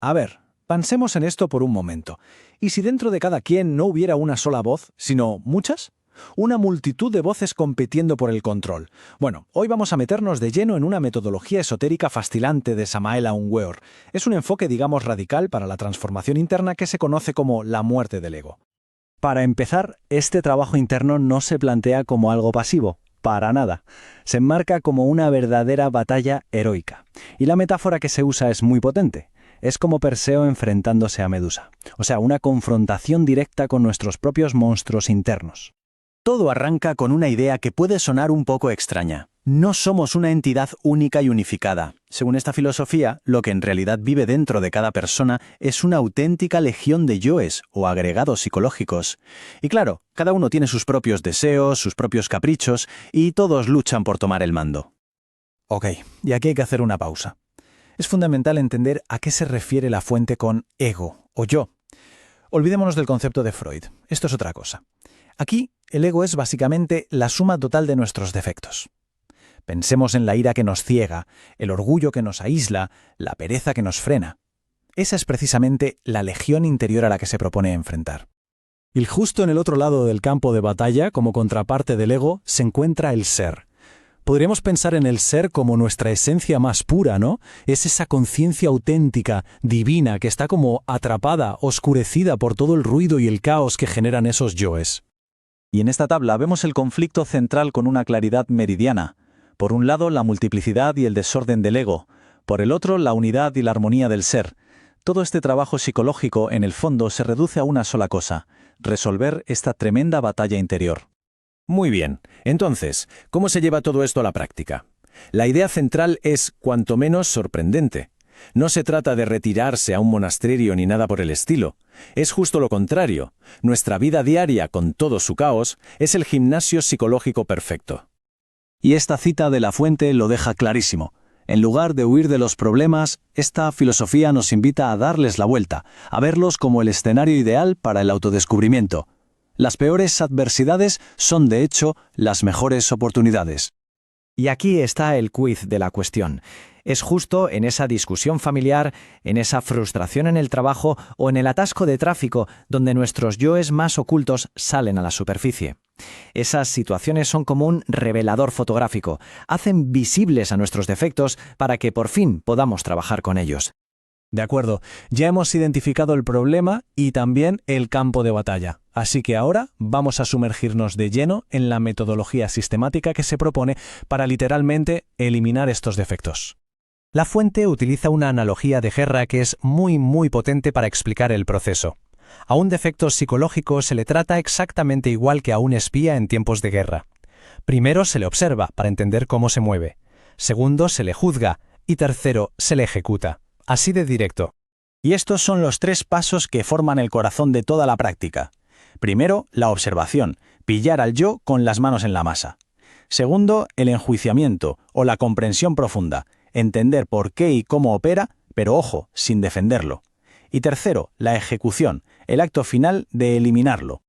A ver, pensemos en esto por un momento. ¿Y si dentro de cada quien no hubiera una sola voz, sino muchas? Una multitud de voces compitiendo por el control. Bueno, hoy vamos a meternos de lleno en una metodología esotérica fascinante de Samael Aun Weor. Es un enfoque, digamos, radical para la transformación interna que se conoce como la muerte del ego. Para empezar, este trabajo interno no se plantea como algo pasivo, para nada. Se enmarca como una verdadera batalla heroica. Y la metáfora que se usa es muy potente. Es como Perseo enfrentándose a Medusa. O sea, una confrontación directa con nuestros propios monstruos internos. Todo arranca con una idea que puede sonar un poco extraña. No somos una entidad única y unificada. Según esta filosofía, lo que en realidad vive dentro de cada persona es una auténtica legión de yoes o agregados psicológicos. Y claro, cada uno tiene sus propios deseos, sus propios caprichos, y todos luchan por tomar el mando. Ok, y aquí hay que hacer una pausa. Es fundamental entender a qué se refiere la fuente con ego o yo. Olvidémonos del concepto de Freud. Esto es otra cosa. Aquí, el ego es básicamente la suma total de nuestros defectos. Pensemos en la ira que nos ciega, el orgullo que nos aísla, la pereza que nos frena. Esa es precisamente la legión interior a la que se propone enfrentar. Y justo en el otro lado del campo de batalla, como contraparte del ego, se encuentra el ser. Podríamos pensar en el ser como nuestra esencia más pura, ¿no? Es esa conciencia auténtica, divina, que está como atrapada, oscurecida por todo el ruido y el caos que generan esos yoes. Y en esta tabla vemos el conflicto central con una claridad meridiana. Por un lado, la multiplicidad y el desorden del ego. Por el otro, la unidad y la armonía del ser. Todo este trabajo psicológico, en el fondo, se reduce a una sola cosa: resolver esta tremenda batalla interior. Muy bien. Entonces, ¿cómo se lleva todo esto a la práctica? La idea central es, cuanto menos, sorprendente. No se trata de retirarse a un monasterio ni nada por el estilo. Es justo lo contrario. Nuestra vida diaria, con todo su caos, es el gimnasio psicológico perfecto. Y esta cita de la fuente lo deja clarísimo. En lugar de huir de los problemas, esta filosofía nos invita a darles la vuelta, a verlos como el escenario ideal para el autodescubrimiento. Las peores adversidades son, de hecho, las mejores oportunidades. Y aquí está el quiz de la cuestión. Es justo en esa discusión familiar, en esa frustración en el trabajo o en el atasco de tráfico donde nuestros yoes más ocultos salen a la superficie. Esas situaciones son como un revelador fotográfico, hacen visibles a nuestros defectos para que por fin podamos trabajar con ellos. De acuerdo, ya hemos identificado el problema y también el campo de batalla. Así que ahora vamos a sumergirnos de lleno en la metodología sistemática que se propone para literalmente eliminar estos defectos. La fuente utiliza una analogía de guerra que es muy potente para explicar el proceso. A un defecto psicológico se le trata exactamente igual que a un espía en tiempos de guerra. Primero se le observa para entender cómo se mueve. Segundo, se le juzga. Y tercero, se le ejecuta. Así de directo. Y estos son los 3 pasos que forman el corazón de toda la práctica. Primero, la observación, pillar al yo con las manos en la masa. Segundo, el enjuiciamiento o la comprensión profunda, entender por qué y cómo opera, pero ojo, sin defenderlo. Y tercero, la ejecución, el acto final de eliminarlo.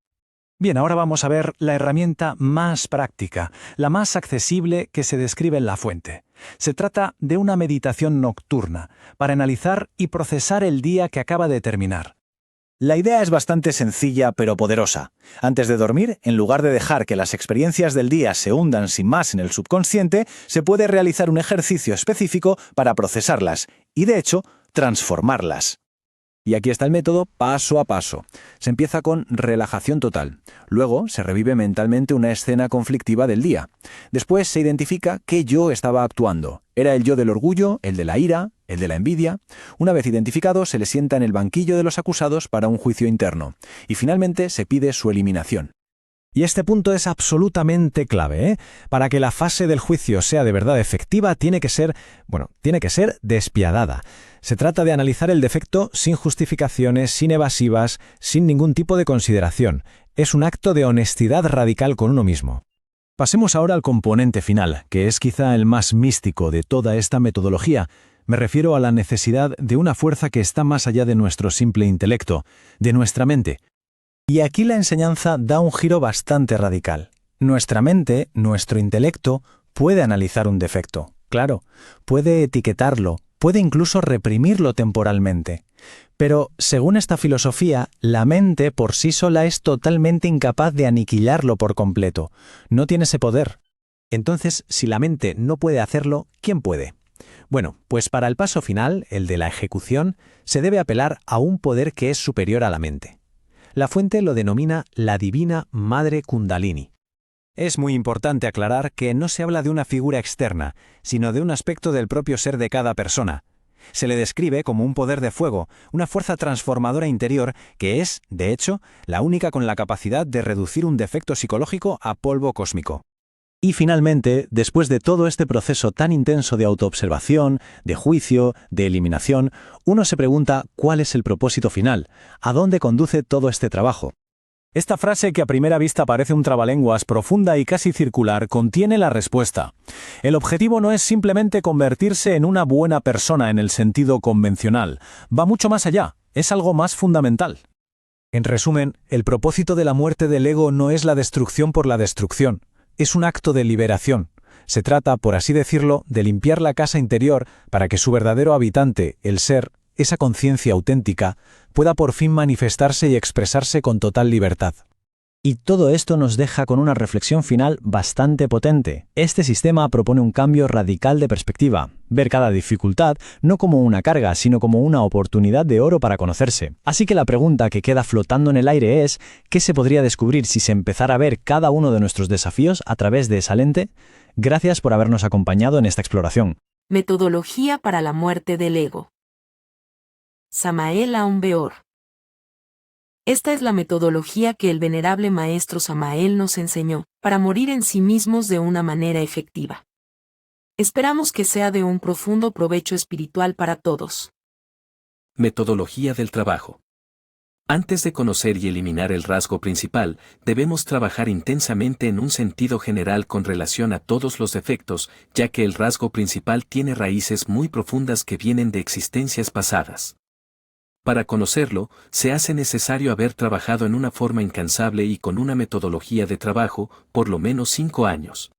Bien, ahora vamos a ver la herramienta más práctica, la más accesible que se describe en la fuente. Se trata de una meditación nocturna para analizar y procesar el día que acaba de terminar. La idea es bastante sencilla pero poderosa. Antes de dormir, en lugar de dejar que las experiencias del día se hundan sin más en el subconsciente, se puede realizar un ejercicio específico para procesarlas y, de hecho, transformarlas. Y aquí está el método paso a paso. Se empieza con relajación total. Luego se revive mentalmente una escena conflictiva del día. Después se identifica qué yo estaba actuando. ¿Era el yo del orgullo, el de la ira, el de la envidia? Una vez identificado, se le sienta en el banquillo de los acusados para un juicio interno. Y finalmente se pide su eliminación. Y este punto es absolutamente clave, ¿eh? Para que la fase del juicio sea de verdad efectiva, tiene que ser despiadada. Se trata de analizar el defecto sin justificaciones, sin evasivas, sin ningún tipo de consideración. Es un acto de honestidad radical con uno mismo. Pasemos ahora al componente final, que es quizá el más místico de toda esta metodología. Me refiero a la necesidad de una fuerza que está más allá de nuestro simple intelecto, de nuestra mente. Y aquí la enseñanza da un giro bastante radical. Nuestra mente, nuestro intelecto, puede analizar un defecto. Claro, puede etiquetarlo, puede incluso reprimirlo temporalmente. Pero, según esta filosofía, la mente por sí sola es totalmente incapaz de aniquilarlo por completo. No tiene ese poder. Entonces, si la mente no puede hacerlo, ¿quién puede? Bueno, pues para el paso final, el de la ejecución, se debe apelar a un poder que es superior a la mente. La fuente lo denomina la Divina Madre Kundalini. Es muy importante aclarar que no se habla de una figura externa, sino de un aspecto del propio ser de cada persona. Se le describe como un poder de fuego, una fuerza transformadora interior que es, de hecho, la única con la capacidad de reducir un defecto psicológico a polvo cósmico. Y finalmente, después de todo este proceso tan intenso de autoobservación, de juicio, de eliminación, uno se pregunta cuál es el propósito final, a dónde conduce todo este trabajo. Esta frase, que a primera vista parece un trabalenguas profunda y casi circular, contiene la respuesta. El objetivo no es simplemente convertirse en una buena persona en el sentido convencional, va mucho más allá, es algo más fundamental. En resumen, el propósito de la muerte del ego no es la destrucción por la destrucción, es un acto de liberación. Se trata, por así decirlo, de limpiar la casa interior para que su verdadero habitante, el ser, esa conciencia auténtica, pueda por fin manifestarse y expresarse con total libertad. Y todo esto nos deja con una reflexión final bastante potente. Este sistema propone un cambio radical de perspectiva, ver cada dificultad no como una carga, sino como una oportunidad de oro para conocerse. Así que la pregunta que queda flotando en el aire es, ¿qué se podría descubrir si se empezara a ver cada uno de nuestros desafíos a través de esa lente? Gracias por habernos acompañado en esta exploración. Metodología para la muerte del ego. Samael Aun Weor. Esta es la metodología que el venerable maestro Samael nos enseñó, para morir en sí mismos de una manera efectiva. Esperamos que sea de un profundo provecho espiritual para todos. Metodología del trabajo. Antes de conocer y eliminar el rasgo principal, debemos trabajar intensamente en un sentido general con relación a todos los defectos, ya que el rasgo principal tiene raíces muy profundas que vienen de existencias pasadas. Para conocerlo, se hace necesario haber trabajado en una forma incansable y con una metodología de trabajo, por lo menos 5 años.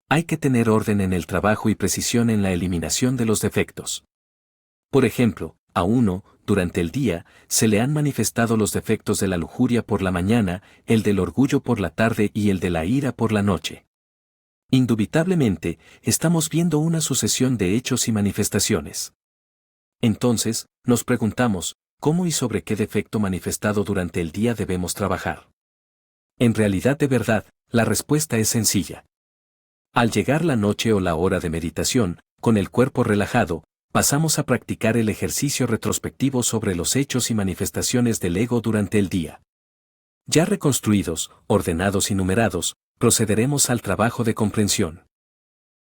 Hay que tener orden en el trabajo y precisión en la eliminación de los defectos. Por ejemplo, a uno, durante el día, se le han manifestado los defectos de la lujuria por la mañana, el del orgullo por la tarde y el de la ira por la noche. Indubitablemente, estamos viendo una sucesión de hechos y manifestaciones. Entonces, nos preguntamos, ¿cómo y sobre qué defecto manifestado durante el día debemos trabajar? En realidad, de verdad, la respuesta es sencilla. Al llegar la noche o la hora de meditación, con el cuerpo relajado, pasamos a practicar el ejercicio retrospectivo sobre los hechos y manifestaciones del ego durante el día. Ya reconstruidos, ordenados y numerados, procederemos al trabajo de comprensión.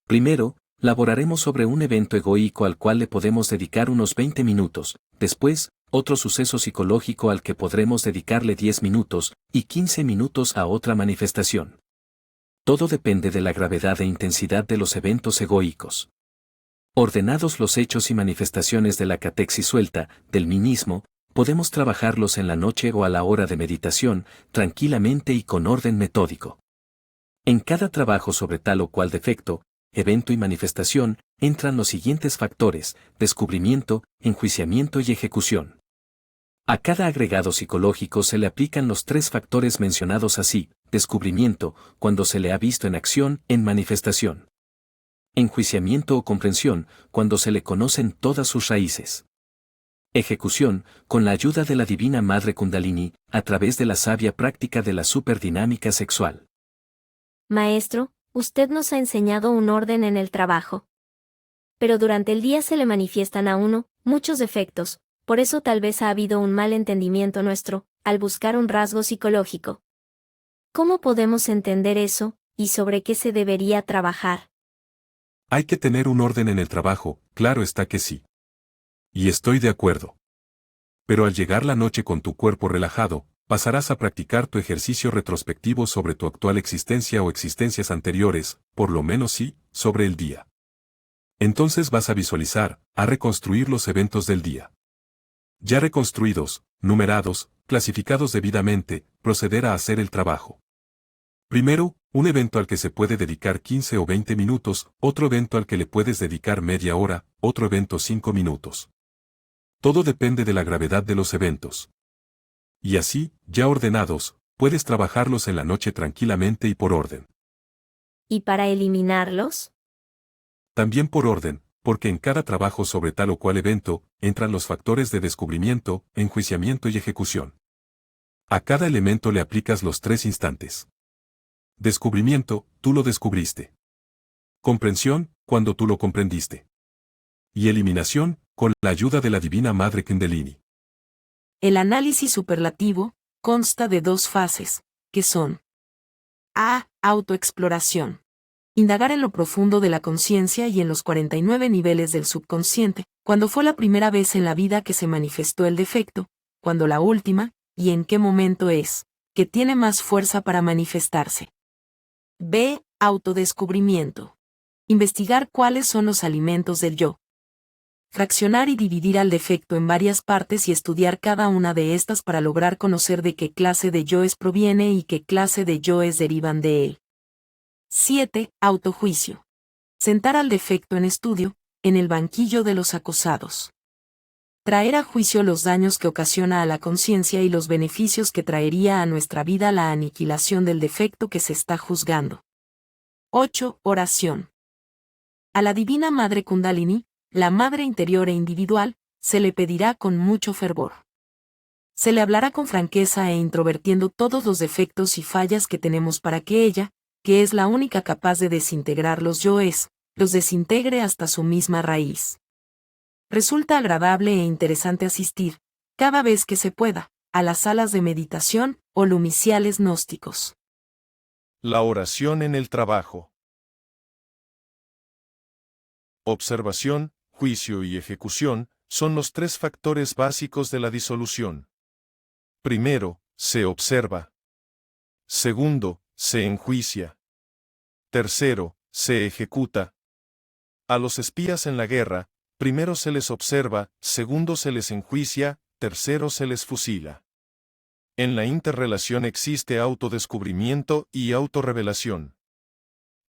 Primero, laboraremos sobre un evento egoico al cual le podemos dedicar unos 20 minutos, después, otro suceso psicológico al que podremos dedicarle 10 minutos, y 15 minutos a otra manifestación. Todo depende de la gravedad e intensidad de los eventos egoicos. Ordenados los hechos y manifestaciones de la catexis suelta, del minismo, podemos trabajarlos en la noche o a la hora de meditación, tranquilamente y con orden metódico. En cada trabajo sobre tal o cual defecto, evento y manifestación, entran los siguientes factores: descubrimiento, enjuiciamiento y ejecución. A cada agregado psicológico se le aplican los 3 factores mencionados así: descubrimiento, cuando se le ha visto en acción, en manifestación. Enjuiciamiento o comprensión, cuando se le conocen todas sus raíces. Ejecución, con la ayuda de la Divina Madre Kundalini, a través de la sabia práctica de la superdinámica sexual. Maestro, usted nos ha enseñado un orden en el trabajo. Pero durante el día se le manifiestan a uno muchos defectos, por eso tal vez ha habido un mal entendimiento nuestro, al buscar un rasgo psicológico. ¿Cómo podemos entender eso, y sobre qué se debería trabajar? Hay que tener un orden en el trabajo, claro está que sí. Y estoy de acuerdo. Pero al llegar la noche con tu cuerpo relajado, pasarás a practicar tu ejercicio retrospectivo sobre tu actual existencia o existencias anteriores, por lo menos sí, sobre el día. Entonces vas a visualizar, a reconstruir los eventos del día. Ya reconstruidos, numerados, clasificados debidamente, proceder a hacer el trabajo. Primero, un evento al que se puede dedicar 15 o 20 minutos, otro evento al que le puedes dedicar media hora, otro evento 5 minutos. Todo depende de la gravedad de los eventos. Y así, ya ordenados, puedes trabajarlos en la noche tranquilamente y por orden. ¿Y para eliminarlos? También por orden, porque en cada trabajo sobre tal o cual evento, entran los factores de descubrimiento, enjuiciamiento y ejecución. A cada elemento le aplicas los 3 instantes. Descubrimiento, tú lo descubriste. Comprensión, cuando tú lo comprendiste. Y eliminación, con la ayuda de la Divina Madre Kundalini. El análisis superlativo consta de 2 fases, que son: A. Autoexploración. Indagar en lo profundo de la conciencia y en los 49 niveles del subconsciente, cuando fue la primera vez en la vida que se manifestó el defecto, cuando la última, y en qué momento es, que tiene más fuerza para manifestarse. B. Autodescubrimiento. Investigar cuáles son los alimentos del yo. Fraccionar y dividir al defecto en varias partes y estudiar cada una de estas para lograr conocer de qué clase de yoes proviene y qué clase de yoes derivan de él. 7. Autojuicio. Sentar al defecto en estudio, en el banquillo de los acusados. Traer a juicio los daños que ocasiona a la conciencia y los beneficios que traería a nuestra vida la aniquilación del defecto que se está juzgando. 8. Oración. A la Divina Madre Kundalini, la Madre interior e individual, se le pedirá con mucho fervor. Se le hablará con franqueza e introvertiendo todos los defectos y fallas que tenemos para que ella, que es la única capaz de desintegrar los yoes, los desintegre hasta su misma raíz. Resulta agradable e interesante asistir, cada vez que se pueda, a las salas de meditación o lumiciales gnósticos. La oración en el trabajo. Observación, juicio y ejecución son los 3 factores básicos de la disolución. Primero, se observa. Segundo, se enjuicia. Tercero, se ejecuta. A los espías en la guerra, primero se les observa, segundo se les enjuicia, tercero se les fusila. En la interrelación existe autodescubrimiento y autorrevelación.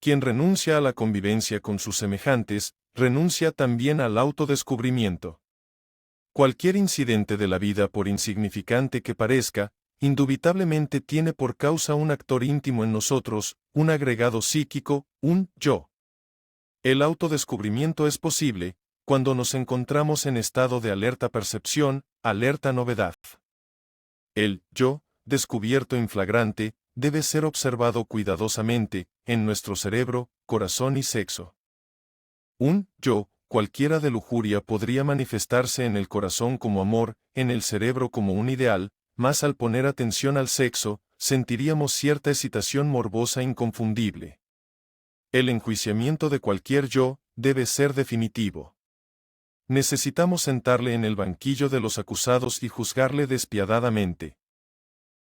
Quien renuncia a la convivencia con sus semejantes, renuncia también al autodescubrimiento. Cualquier incidente de la vida, por insignificante que parezca, indubitablemente tiene por causa un actor íntimo en nosotros, un agregado psíquico, un yo. El autodescubrimiento es posible cuando nos encontramos en estado de alerta percepción, alerta novedad. El yo, descubierto en flagrante, debe ser observado cuidadosamente, en nuestro cerebro, corazón y sexo. Un yo, cualquiera de lujuria podría manifestarse en el corazón como amor, en el cerebro como un ideal, mas al poner atención al sexo, sentiríamos cierta excitación morbosa inconfundible. El enjuiciamiento de cualquier yo debe ser definitivo. Necesitamos sentarle en el banquillo de los acusados y juzgarle despiadadamente.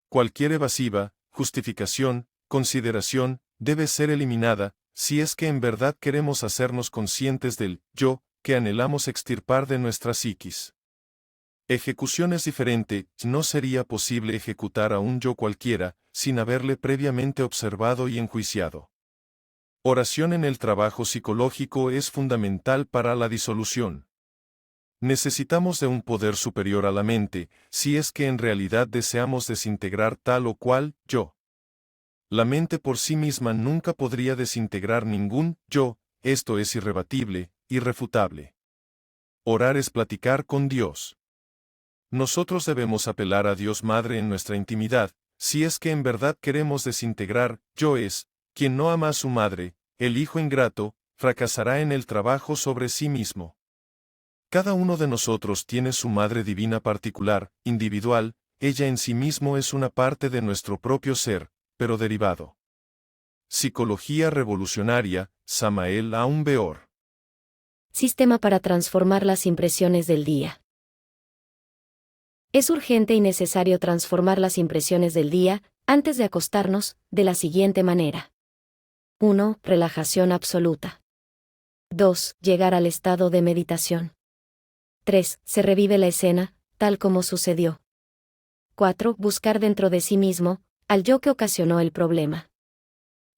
Cualquier evasiva, justificación, consideración, debe ser eliminada, si es que en verdad queremos hacernos conscientes del yo que anhelamos extirpar de nuestra psiquis. Ejecución es diferente, no sería posible ejecutar a un yo cualquiera, sin haberle previamente observado y enjuiciado. Oración en el trabajo psicológico es fundamental para la disolución. Necesitamos de un poder superior a la mente, si es que en realidad deseamos desintegrar tal o cual yo. La mente por sí misma nunca podría desintegrar ningún yo, esto es irrebatible, irrefutable. Orar es platicar con Dios. Nosotros debemos apelar a Dios Madre en nuestra intimidad, si es que en verdad queremos desintegrar, yo es, quien no ama a su madre, el hijo ingrato, fracasará en el trabajo sobre sí mismo. Cada uno de nosotros tiene su madre divina particular, individual, ella en sí mismo es una parte de nuestro propio ser, pero derivado. Psicología revolucionaria, Samael Aun Weor. Sistema para transformar las impresiones del día. Es urgente y necesario transformar las impresiones del día, antes de acostarnos, de la siguiente manera. 1. Relajación absoluta. 2. Llegar al estado de meditación. 3. Se revive la escena, tal como sucedió. 4. Buscar dentro de sí mismo, al yo que ocasionó el problema.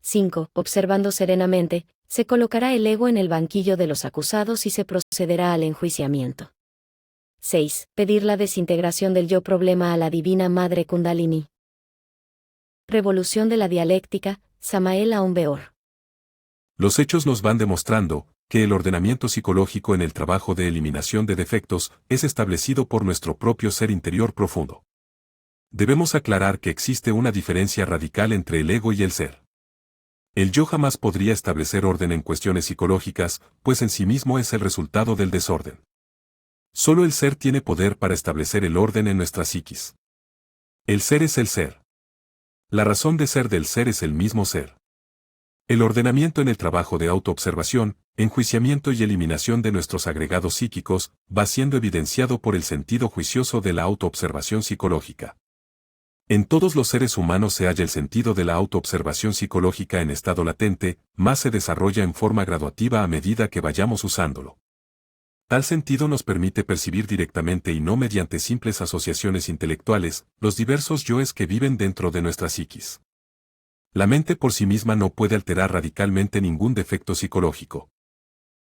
5. Observando serenamente, se colocará el ego en el banquillo de los acusados y se procederá al enjuiciamiento. 6. Pedir la desintegración del yo problema a la Divina Madre Kundalini. Revolución de la dialéctica, Samael Aun Weor. Los hechos nos van demostrando que el ordenamiento psicológico en el trabajo de eliminación de defectos es establecido por nuestro propio ser interior profundo. Debemos aclarar que existe una diferencia radical entre el ego y el ser. El yo jamás podría establecer orden en cuestiones psicológicas, pues en sí mismo es el resultado del desorden. Solo el ser tiene poder para establecer el orden en nuestra psiquis. El ser es el ser. La razón de ser del ser es el mismo ser. El ordenamiento en el trabajo de autoobservación, enjuiciamiento y eliminación de nuestros agregados psíquicos va siendo evidenciado por el sentido juicioso de la autoobservación psicológica. En todos los seres humanos se halla el sentido de la autoobservación psicológica en estado latente, más se desarrolla en forma graduativa a medida que vayamos usándolo. Tal sentido nos permite percibir directamente y no mediante simples asociaciones intelectuales, los diversos yoes que viven dentro de nuestra psiquis. La mente por sí misma no puede alterar radicalmente ningún defecto psicológico.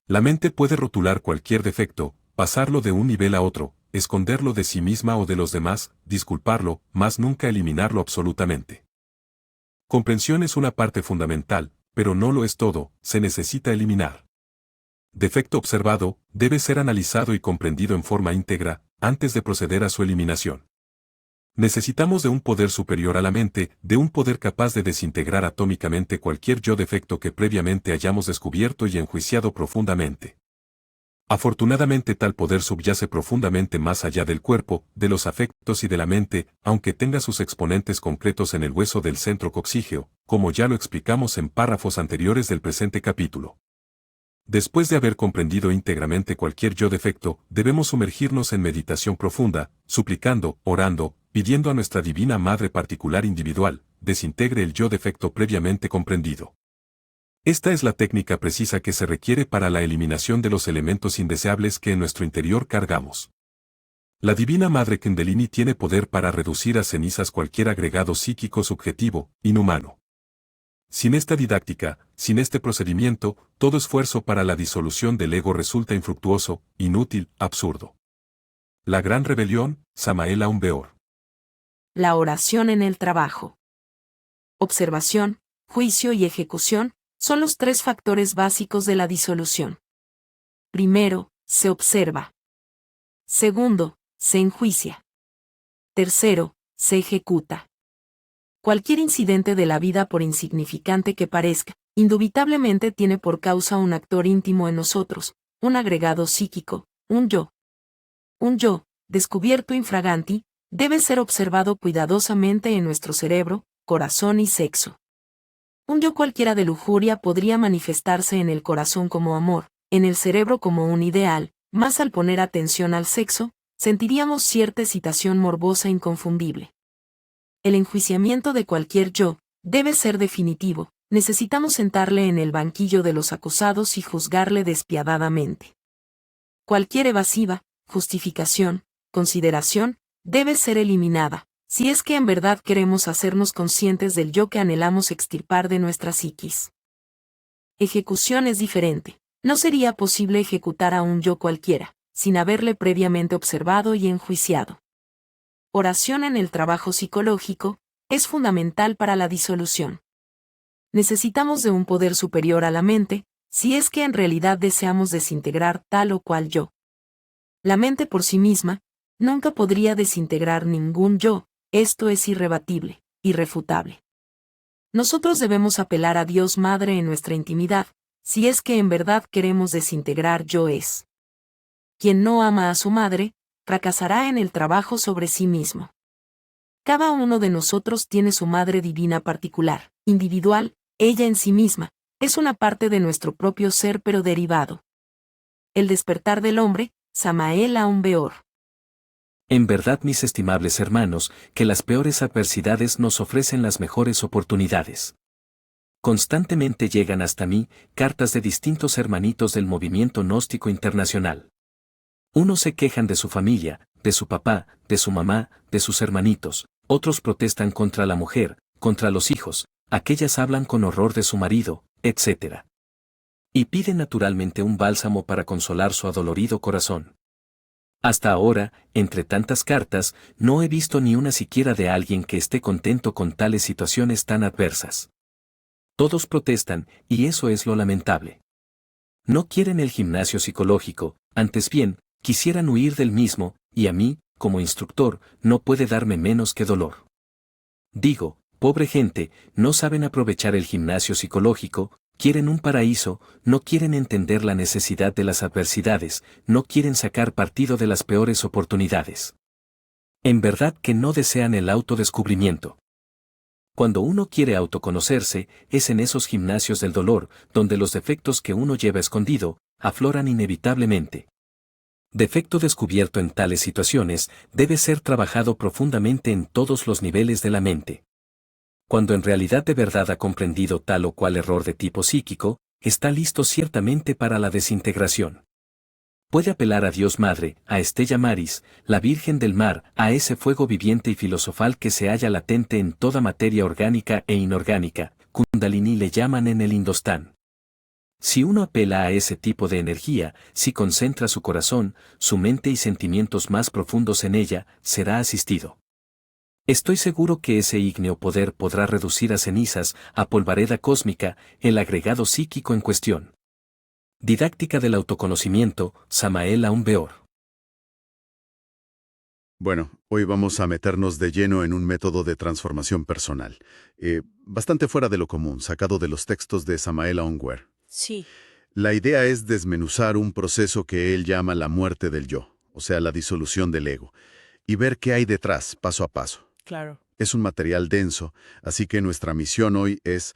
La mente puede rotular cualquier defecto, pasarlo de un nivel a otro, esconderlo de sí misma o de los demás, disculparlo, mas nunca eliminarlo absolutamente. Comprensión es una parte fundamental, pero no lo es todo, se necesita eliminar. Defecto observado, debe ser analizado y comprendido en forma íntegra, antes de proceder a su eliminación. Necesitamos de un poder superior a la mente, de un poder capaz de desintegrar atómicamente cualquier yo defecto que previamente hayamos descubierto y enjuiciado profundamente. Afortunadamente tal poder subyace profundamente más allá del cuerpo, de los afectos y de la mente, aunque tenga sus exponentes concretos en el hueso del centro coxígeo, como ya lo explicamos en párrafos anteriores del presente capítulo. Después de haber comprendido íntegramente cualquier yo defecto, debemos sumergirnos en meditación profunda, suplicando, orando, pidiendo a nuestra Divina Madre particular individual, desintegre el yo defecto previamente comprendido. Esta es la técnica precisa que se requiere para la eliminación de los elementos indeseables que en nuestro interior cargamos. La Divina Madre Kundalini tiene poder para reducir a cenizas cualquier agregado psíquico subjetivo, inhumano. Sin esta didáctica, sin este procedimiento, todo esfuerzo para la disolución del ego resulta infructuoso, inútil, absurdo. La gran rebelión, Samael Aun Weor. La oración en el trabajo. Observación, juicio y ejecución son los tres factores básicos de la disolución. Primero, se observa. Segundo, se enjuicia. Tercero, se ejecuta. Cualquier incidente de la vida, por insignificante que parezca, indubitablemente tiene por causa un actor íntimo en nosotros, un agregado psíquico, un yo. Un yo, descubierto infraganti, debe ser observado cuidadosamente en nuestro cerebro, corazón y sexo. Un yo cualquiera de lujuria podría manifestarse en el corazón como amor, en el cerebro como un ideal, mas al poner atención al sexo, sentiríamos cierta excitación morbosa inconfundible. El enjuiciamiento de cualquier yo debe ser definitivo, necesitamos sentarle en el banquillo de los acusados y juzgarle despiadadamente. Cualquier evasiva, justificación, consideración, debe ser eliminada, si es que en verdad queremos hacernos conscientes del yo que anhelamos extirpar de nuestra psiquis. Ejecución es diferente. No sería posible ejecutar a un yo cualquiera, sin haberle previamente observado y enjuiciado. Oración en el trabajo psicológico es fundamental para la disolución. Necesitamos de un poder superior a la mente, si es que en realidad deseamos desintegrar tal o cual yo. La mente por sí misma nunca podría desintegrar ningún yo, esto es irrebatible, irrefutable. Nosotros debemos apelar a Dios Madre en nuestra intimidad, si es que en verdad queremos desintegrar yoes. Quien no ama a su madre, fracasará en el trabajo sobre sí mismo. Cada uno de nosotros tiene su madre divina particular, individual, ella en sí misma, es una parte de nuestro propio ser pero derivado. El despertar del hombre, Samael Aun Weor. En verdad, mis estimables hermanos, que las peores adversidades nos ofrecen las mejores oportunidades. Constantemente llegan hasta mí cartas de distintos hermanitos del movimiento gnóstico internacional. Unos se quejan de su familia, de su papá, de su mamá, de sus hermanitos, otros protestan contra la mujer, contra los hijos, aquellas hablan con horror de su marido, etc. Y piden naturalmente un bálsamo para consolar su adolorido corazón. Hasta ahora, entre tantas cartas, no he visto ni una siquiera de alguien que esté contento con tales situaciones tan adversas. Todos protestan, y eso es lo lamentable. No quieren el gimnasio psicológico, antes bien, quisieran huir del mismo, y a mí, como instructor, no puede darme menos que dolor. Digo, pobre gente, no saben aprovechar el gimnasio psicológico, quieren un paraíso, no quieren entender la necesidad de las adversidades, no quieren sacar partido de las peores oportunidades. En verdad que no desean el autodescubrimiento. Cuando uno quiere autoconocerse, es en esos gimnasios del dolor, donde los defectos que uno lleva escondido, afloran inevitablemente. Defecto descubierto en tales situaciones debe ser trabajado profundamente en todos los niveles de la mente. Cuando en realidad de verdad ha comprendido tal o cual error de tipo psíquico, está listo ciertamente para la desintegración. Puede apelar a Dios Madre, a Estella Maris, la Virgen del Mar, a ese fuego viviente y filosofal que se halla latente en toda materia orgánica e inorgánica, Kundalini le llaman en el Indostán. Si uno apela a ese tipo de energía, si concentra su corazón, su mente y sentimientos más profundos en ella, será asistido. Estoy seguro que ese ígneo poder podrá reducir a cenizas, a polvareda cósmica, el agregado psíquico en cuestión. Didáctica del autoconocimiento, Samael Aun Weor. Bueno, hoy vamos a meternos de lleno en un método de transformación personal, bastante fuera de lo común, sacado de los textos de Samael Aun Weor. Sí. La idea es desmenuzar un proceso que él llama la muerte del yo, o sea, la disolución del ego, y ver qué hay detrás, paso a paso. Claro. Es un material denso, así que nuestra misión hoy es,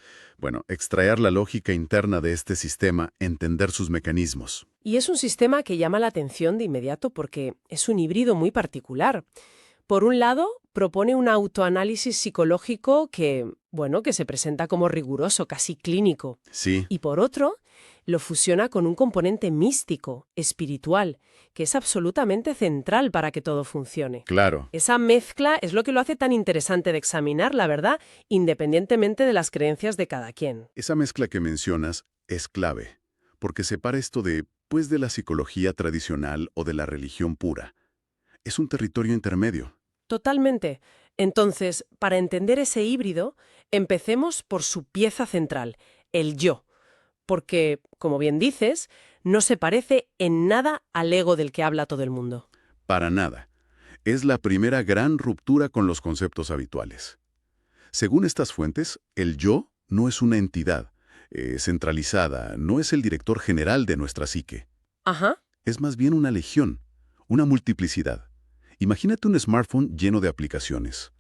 extraer la lógica interna de este sistema, entender sus mecanismos. Y es un sistema que llama la atención de inmediato porque es un híbrido muy particular. Por un lado, propone un autoanálisis psicológico que se presenta como riguroso, casi clínico. Sí. Y por otro, lo fusiona con un componente místico, espiritual, que es absolutamente central para que todo funcione. Claro. Esa mezcla es lo que lo hace tan interesante de examinar, la verdad, independientemente de las creencias de cada quien. Esa mezcla que mencionas es clave, porque separa esto de la psicología tradicional o de la religión pura. Es un territorio intermedio. Totalmente. Entonces, para entender ese híbrido, empecemos por su pieza central, el yo. Porque, como bien dices, no se parece en nada al ego del que habla todo el mundo. Para nada. Es la primera gran ruptura con los conceptos habituales. Según estas fuentes, el yo no es una entidad centralizada, no es el director general de nuestra psique. Ajá. Es más bien una legión, una multiplicidad. Imagínate un smartphone lleno de aplicaciones.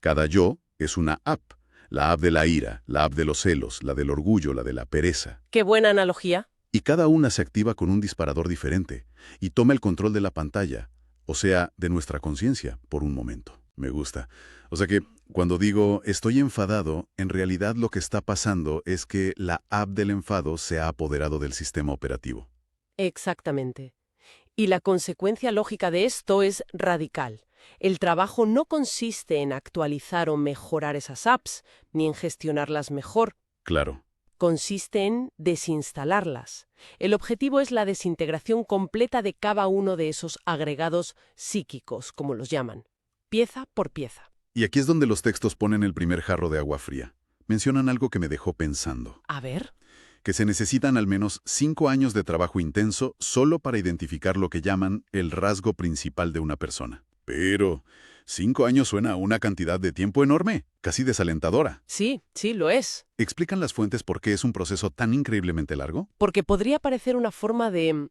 Cada yo es una app. La app de la ira, la app de los celos, la del orgullo, la de la pereza. ¡Qué buena analogía! Y cada una se activa con un disparador diferente y toma el control de la pantalla, o sea, de nuestra conciencia, por un momento. Me gusta. O sea que, cuando digo estoy enfadado, en realidad lo que está pasando es que la app del enfado se ha apoderado del sistema operativo. Exactamente. Y la consecuencia lógica de esto es radical. El trabajo no consiste en actualizar o mejorar esas apps, ni en gestionarlas mejor. Claro. Consiste en desinstalarlas. El objetivo es la desintegración completa de cada uno de esos agregados psíquicos, como los llaman, pieza por pieza. Y aquí es donde los textos ponen el primer jarro de agua fría. Mencionan algo que me dejó pensando. A ver. Que se necesitan al menos 5 años de trabajo intenso solo para identificar lo que llaman el rasgo principal de una persona. Pero 5 años suena a una cantidad de tiempo enorme, casi desalentadora. Sí, lo es. ¿Explican las fuentes por qué es un proceso tan increíblemente largo? Porque podría parecer una forma de,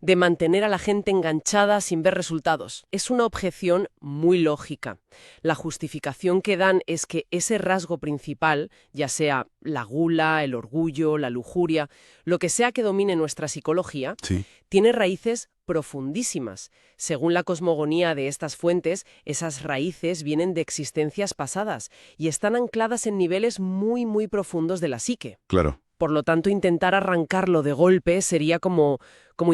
de mantener a la gente enganchada sin ver resultados. Es una objeción muy lógica. La justificación que dan es que ese rasgo principal, ya sea la gula, el orgullo, la lujuria, lo que sea que domine nuestra psicología, sí, tiene raíces profundísimas. Según la cosmogonía de estas fuentes, esas raíces vienen de existencias pasadas y están ancladas en niveles muy, muy profundos de la psique. Claro. Por lo tanto, intentar arrancarlo de golpe sería como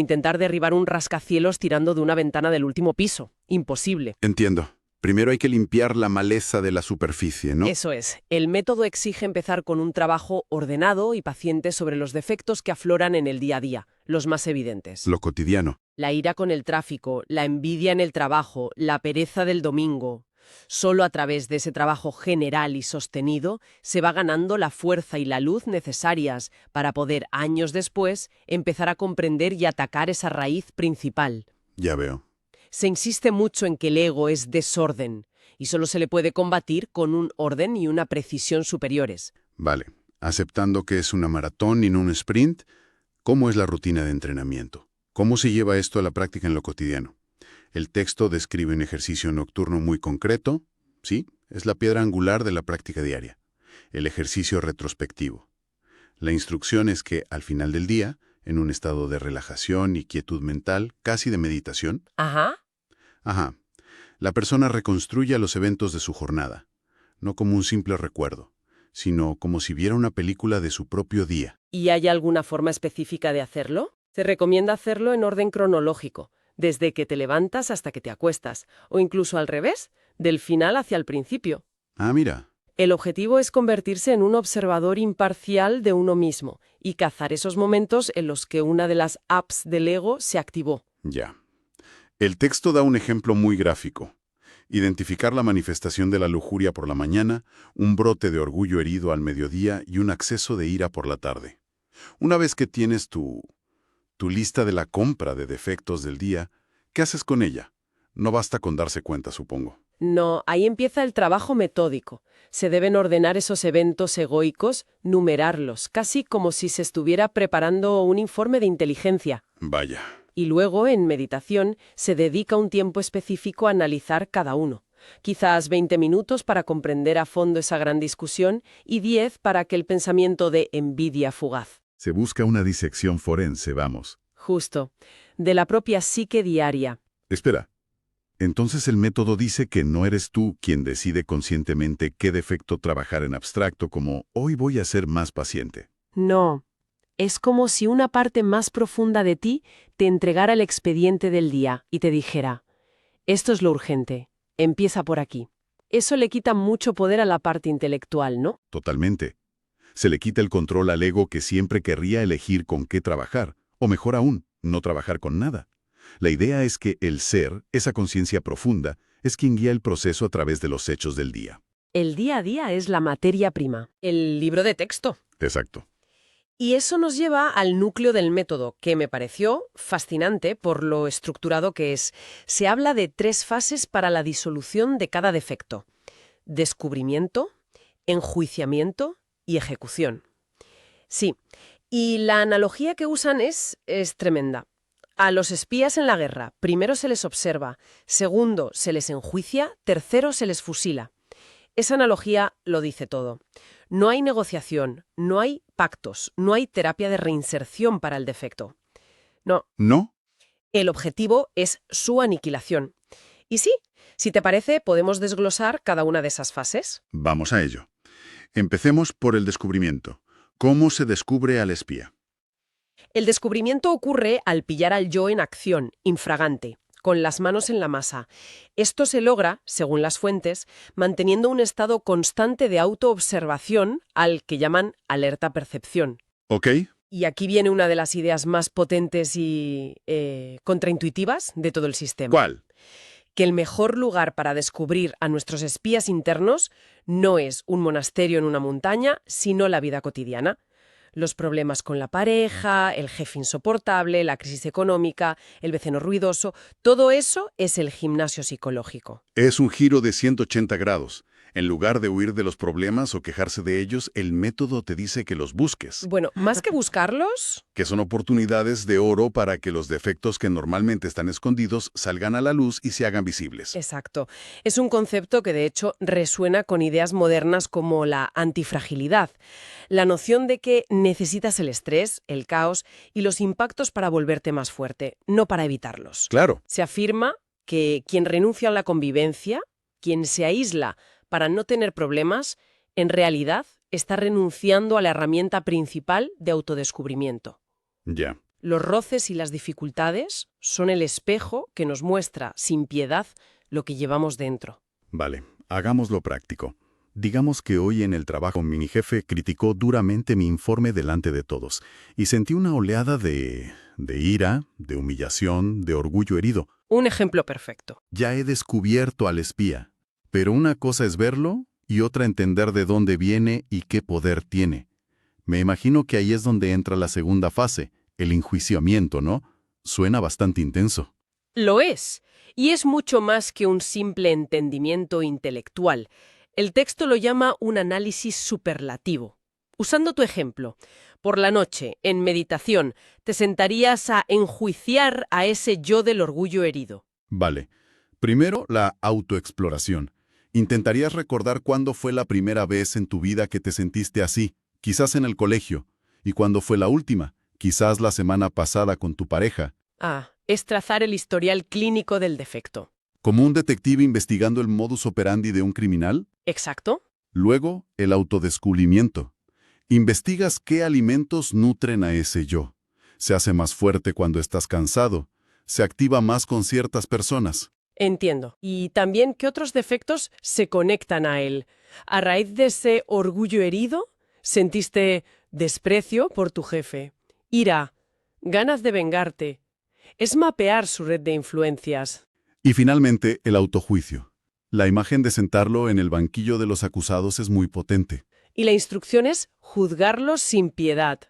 intentar derribar un rascacielos tirando de una ventana del último piso. Imposible. Entiendo. Primero hay que limpiar la maleza de la superficie, ¿no? Eso es. El método exige empezar con un trabajo ordenado y paciente sobre los defectos que afloran en el día a día, los más evidentes. Lo cotidiano. La ira con el tráfico, la envidia en el trabajo, la pereza del domingo. Solo a través de ese trabajo general y sostenido se va ganando la fuerza y la luz necesarias para poder, años después, empezar a comprender y atacar esa raíz principal. Ya veo. Se insiste mucho en que el ego es desorden y solo se le puede combatir con un orden y una precisión superiores. Vale. Aceptando que es una maratón y no un sprint, ¿cómo es la rutina de entrenamiento? ¿Cómo se lleva esto a la práctica en lo cotidiano? El texto describe un ejercicio nocturno muy concreto. Sí, es la piedra angular de la práctica diaria. El ejercicio retrospectivo. La instrucción es que, al final del día, en un estado de relajación y quietud mental, casi de meditación, Ajá. la persona reconstruya los eventos de su jornada, no como un simple recuerdo, sino como si viera una película de su propio día. ¿Y hay alguna forma específica de hacerlo? Se recomienda hacerlo en orden cronológico, desde que te levantas hasta que te acuestas, o incluso al revés, del final hacia el principio. Ah, mira. El objetivo es convertirse en un observador imparcial de uno mismo y cazar esos momentos en los que una de las apps del ego se activó. Ya. El texto da un ejemplo muy gráfico. Identificar la manifestación de la lujuria por la mañana, un brote de orgullo herido al mediodía y un acceso de ira por la tarde. Una vez que tienes tu lista de la compra de defectos del día, ¿qué haces con ella? No basta con darse cuenta, supongo. No, ahí empieza el trabajo metódico. Se deben ordenar esos eventos egoicos, numerarlos, casi como si se estuviera preparando un informe de inteligencia. Vaya. Y luego, en meditación, se dedica un tiempo específico a analizar cada uno. Quizás 20 minutos para comprender a fondo esa gran discusión y 10 para aquel pensamiento de envidia fugaz. Se busca una disección forense, vamos. Justo. De la propia psique diaria. Espera. Entonces el método dice que no eres tú quien decide conscientemente qué defecto trabajar en abstracto, como hoy voy a ser más paciente. No. Es como si una parte más profunda de ti te entregara el expediente del día y te dijera, esto es lo urgente, empieza por aquí. Eso le quita mucho poder a la parte intelectual, ¿no? Totalmente. Se le quita el control al ego que siempre querría elegir con qué trabajar, o mejor aún, no trabajar con nada. La idea es que el ser, esa conciencia profunda, es quien guía el proceso a través de los hechos del día. El día a día es la materia prima, el libro de texto. Exacto. Y eso nos lleva al núcleo del método, que me pareció fascinante por lo estructurado que es. Se habla de 3 fases para la disolución de cada defecto: descubrimiento, enjuiciamiento y ejecución. Sí, y la analogía que usan es tremenda. A los espías en la guerra, primero se les observa, segundo se les enjuicia, tercero se les fusila. Esa analogía lo dice todo. No hay negociación, no hay pactos, no hay terapia de reinserción para el defecto. No. ¿No? El objetivo es su aniquilación. Y sí, si te parece, podemos desglosar cada una de esas fases. Vamos a ello. Empecemos por el descubrimiento. ¿Cómo se descubre al espía? El descubrimiento ocurre al pillar al yo en acción, infragante, con las manos en la masa. Esto se logra, según las fuentes, manteniendo un estado constante de autoobservación al que llaman alerta-percepción. ¿Ok? Y aquí viene una de las ideas más potentes y contraintuitivas de todo el sistema. ¿Cuál? Que el mejor lugar para descubrir a nuestros espías internos no es un monasterio en una montaña, sino la vida cotidiana. Los problemas con la pareja, el jefe insoportable, la crisis económica, el vecino ruidoso, todo eso es el gimnasio psicológico. Es un giro de 180 grados. En lugar de huir de los problemas o quejarse de ellos, el método te dice que los busques. Bueno, más que buscarlos... Que son oportunidades de oro para que los defectos que normalmente están escondidos salgan a la luz y se hagan visibles. Exacto. Es un concepto que de hecho resuena con ideas modernas como la antifragilidad. La noción de que necesitas el estrés, el caos y los impactos para volverte más fuerte, no para evitarlos. Claro. Se afirma que quien renuncia a la convivencia, quien se aísla para no tener problemas, en realidad está renunciando a la herramienta principal de autodescubrimiento. Ya. Los roces y las dificultades son el espejo que nos muestra, sin piedad, lo que llevamos dentro. Vale, hagámoslo práctico. Digamos que hoy en el trabajo mi jefe criticó duramente mi informe delante de todos y sentí una oleada de ira, de humillación, de orgullo herido. Un ejemplo perfecto. Ya he descubierto al espía, pero una cosa es verlo y otra entender de dónde viene y qué poder tiene. Me imagino que ahí es donde entra la segunda fase, el enjuiciamiento, ¿no? Suena bastante intenso. Lo es, y es mucho más que un simple entendimiento intelectual. El texto lo llama un análisis superlativo. Usando tu ejemplo, por la noche, en meditación, te sentarías a enjuiciar a ese yo del orgullo herido. Vale. Primero, la autoexploración. Intentarías recordar cuándo fue la primera vez en tu vida que te sentiste así, quizás en el colegio, y cuándo fue la última, quizás la semana pasada con tu pareja. Es trazar el historial clínico del defecto. ¿Como un detective investigando el modus operandi de un criminal? ¿Exacto? Luego, el autodescubrimiento. Investigas qué alimentos nutren a ese yo. Se hace más fuerte cuando estás cansado. Se activa más con ciertas personas. Entiendo. Y también qué otros defectos se conectan a él. A raíz de ese orgullo herido, sentiste desprecio por tu jefe, ira, ganas de vengarte. Es mapear su red de influencias. Y finalmente, el autojuicio. La imagen de sentarlo en el banquillo de los acusados es muy potente. Y la instrucción es juzgarlos sin piedad.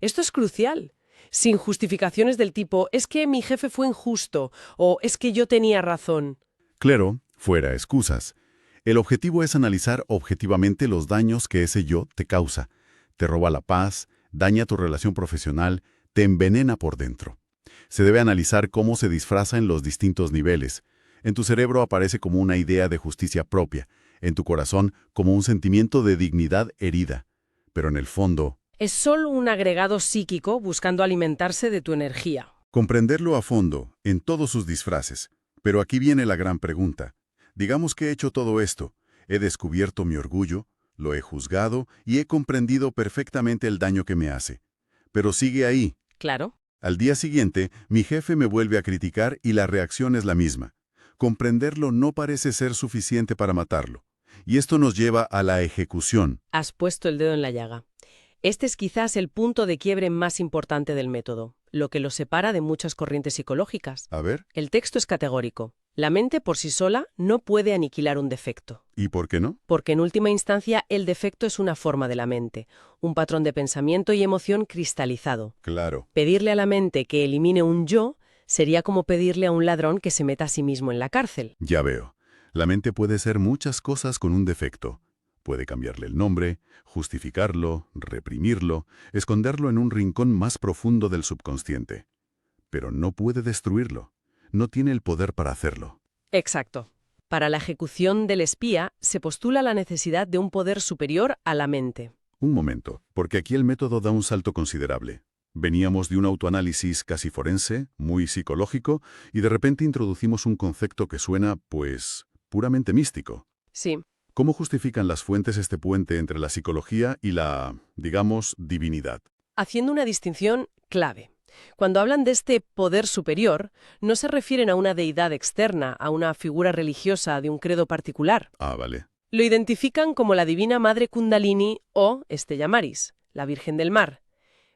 Esto es crucial. Sin justificaciones del tipo, es que mi jefe fue injusto, o es que yo tenía razón. Claro, fuera excusas. El objetivo es analizar objetivamente los daños que ese yo te causa. Te roba la paz, daña tu relación profesional, te envenena por dentro. Se debe analizar cómo se disfraza en los distintos niveles. En tu cerebro aparece como una idea de justicia propia, en tu corazón como un sentimiento de dignidad herida. Pero en el fondo, Es solo un agregado psíquico buscando alimentarse de tu energía. comprenderlo a fondo, en todos sus disfraces. Pero aquí viene la gran pregunta. Digamos que he hecho todo esto. He descubierto mi orgullo, lo he juzgado y he comprendido perfectamente el daño que me hace. Pero sigue ahí. Claro. Al día siguiente, mi jefe me vuelve a criticar y la reacción es la misma. Comprenderlo no parece ser suficiente para matarlo. Y esto nos lleva a la ejecución. Has puesto el dedo en la llaga. Este es quizás el punto de quiebre más importante del método, lo que lo separa de muchas corrientes psicológicas. A ver, El texto es categórico. La mente por sí sola no puede aniquilar un defecto, ¿y por qué no? porque en última instancia el defecto es una forma de la mente, un patrón de pensamiento y emoción cristalizado. Claro. Pedirle a la mente que elimine un yo sería como pedirle a un ladrón que se meta a sí mismo en la cárcel. Ya veo. La mente puede ser muchas cosas con un defecto. Puede cambiarle el nombre, justificarlo, reprimirlo, esconderlo en un rincón más profundo del subconsciente. Pero no puede destruirlo. No tiene el poder para hacerlo. Exacto. Para la ejecución del espía se postula la necesidad de un poder superior a la mente. Un momento, porque aquí el método da un salto considerable. Veníamos de un autoanálisis casi forense, muy psicológico, y de repente introducimos un concepto que suena, pues, puramente místico. Sí. ¿Cómo justifican las fuentes este puente entre la psicología y la, digamos, divinidad? Haciendo una distinción clave. Cuando hablan de este poder superior, no se refieren a una deidad externa, a una figura religiosa de un credo particular. Ah, vale. Lo identifican como la divina madre Kundalini o Stella Maris, la Virgen del Mar,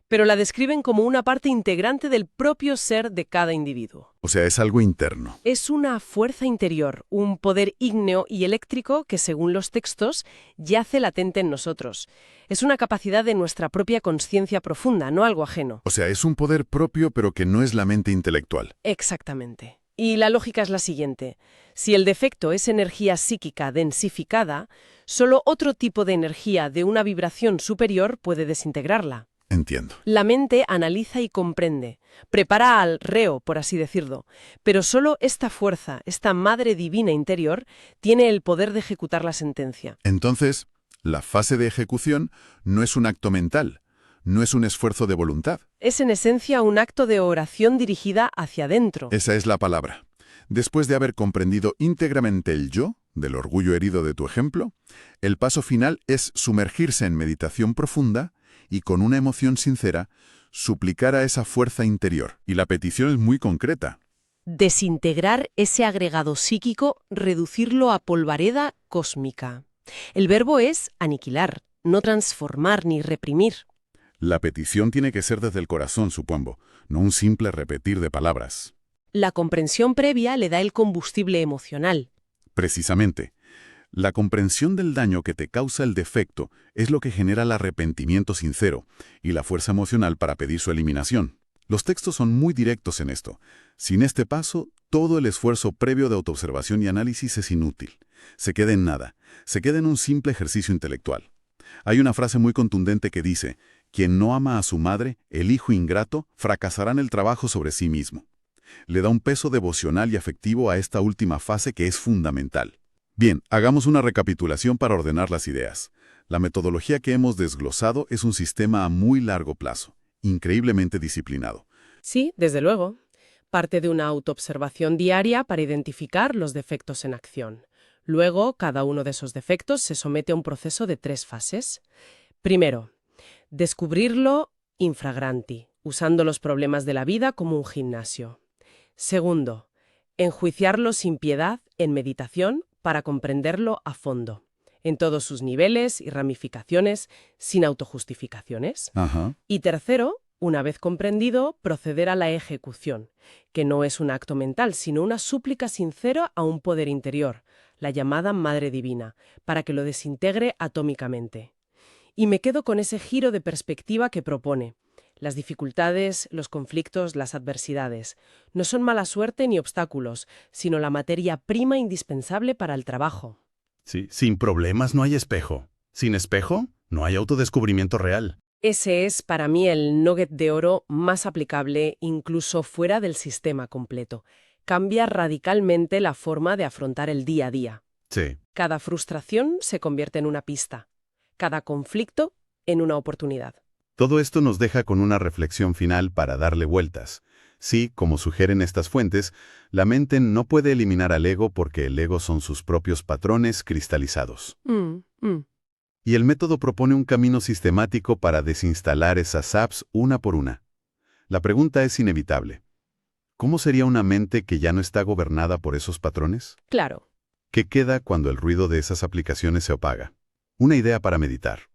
pero la describen como una parte integrante del propio ser de cada individuo. O sea, es algo interno. Es una fuerza interior, un poder ígneo y eléctrico que, según los textos, yace latente en nosotros. Es una capacidad de nuestra propia conciencia profunda, no algo ajeno. O sea, es un poder propio, pero que no es la mente intelectual. Exactamente. Y la lógica es la siguiente. Si el defecto es energía psíquica densificada, solo otro tipo de energía de una vibración superior puede desintegrarla. Entiendo. La mente analiza y comprende, prepara al reo, por así decirlo, pero solo esta fuerza, esta madre divina interior, tiene el poder de ejecutar la sentencia. Entonces, la fase de ejecución no es un acto mental, no es un esfuerzo de voluntad. Es en esencia un acto de oración dirigida hacia adentro. Esa es la palabra. Después de haber comprendido íntegramente el yo, del orgullo herido de tu ejemplo, el paso final es sumergirse en meditación profunda y con una emoción sincera, suplicar a esa fuerza interior. Y la petición es muy concreta. desintegrar ese agregado psíquico, reducirlo a polvareda cósmica. El verbo es aniquilar, no transformar ni reprimir. La petición tiene que ser desde el corazón, supongo, no un simple repetir de palabras. La comprensión previa le da el combustible emocional. Precisamente. La comprensión del daño que te causa el defecto es lo que genera el arrepentimiento sincero y la fuerza emocional para pedir su eliminación. Los textos son muy directos en esto. Sin este paso, todo el esfuerzo previo de autoobservación y análisis es inútil. Se queda en nada. Se queda en un simple ejercicio intelectual. Hay una frase muy contundente que dice: quien no ama a su madre, el hijo ingrato, fracasará en el trabajo sobre sí mismo. Le da un peso devocional y afectivo a esta última fase que es fundamental. Bien, hagamos una recapitulación para ordenar las ideas. La metodología que hemos desglosado es un sistema a muy largo plazo, increíblemente disciplinado. Sí, desde luego. Parte de una autoobservación diaria para identificar los defectos en acción. Luego, cada uno de esos defectos se somete a un proceso de 3 fases. Primero, descubrirlo infragranti, usando los problemas de la vida como un gimnasio. Segundo, enjuiciarlo sin piedad en meditación para comprenderlo a fondo, en todos sus niveles y ramificaciones, sin autojustificaciones. Ajá. Y tercero, una vez comprendido, proceder a la ejecución, que no es un acto mental, sino una súplica sincera a un poder interior, la llamada Madre Divina, para que lo desintegre atómicamente. Y me quedo con ese giro de perspectiva que propone. Las dificultades, los conflictos, las adversidades no son mala suerte ni obstáculos, sino la materia prima indispensable para el trabajo. Sí, sin problemas no hay espejo. Sin espejo, no hay autodescubrimiento real. Ese es para mí el nugget de oro más aplicable incluso fuera del sistema completo. Cambia radicalmente la forma de afrontar el día a día. Sí. Cada frustración se convierte en una pista. Cada conflicto en una oportunidad. Todo esto nos deja con una reflexión final para darle vueltas. Sí, como sugieren estas fuentes, la mente no puede eliminar al ego porque el ego son sus propios patrones cristalizados. Y el método propone un camino sistemático para desinstalar esas apps una por una. La pregunta es inevitable. ¿Cómo sería una mente que ya no está gobernada por esos patrones? Claro. ¿Qué queda cuando el ruido de esas aplicaciones se apaga? Una idea para meditar.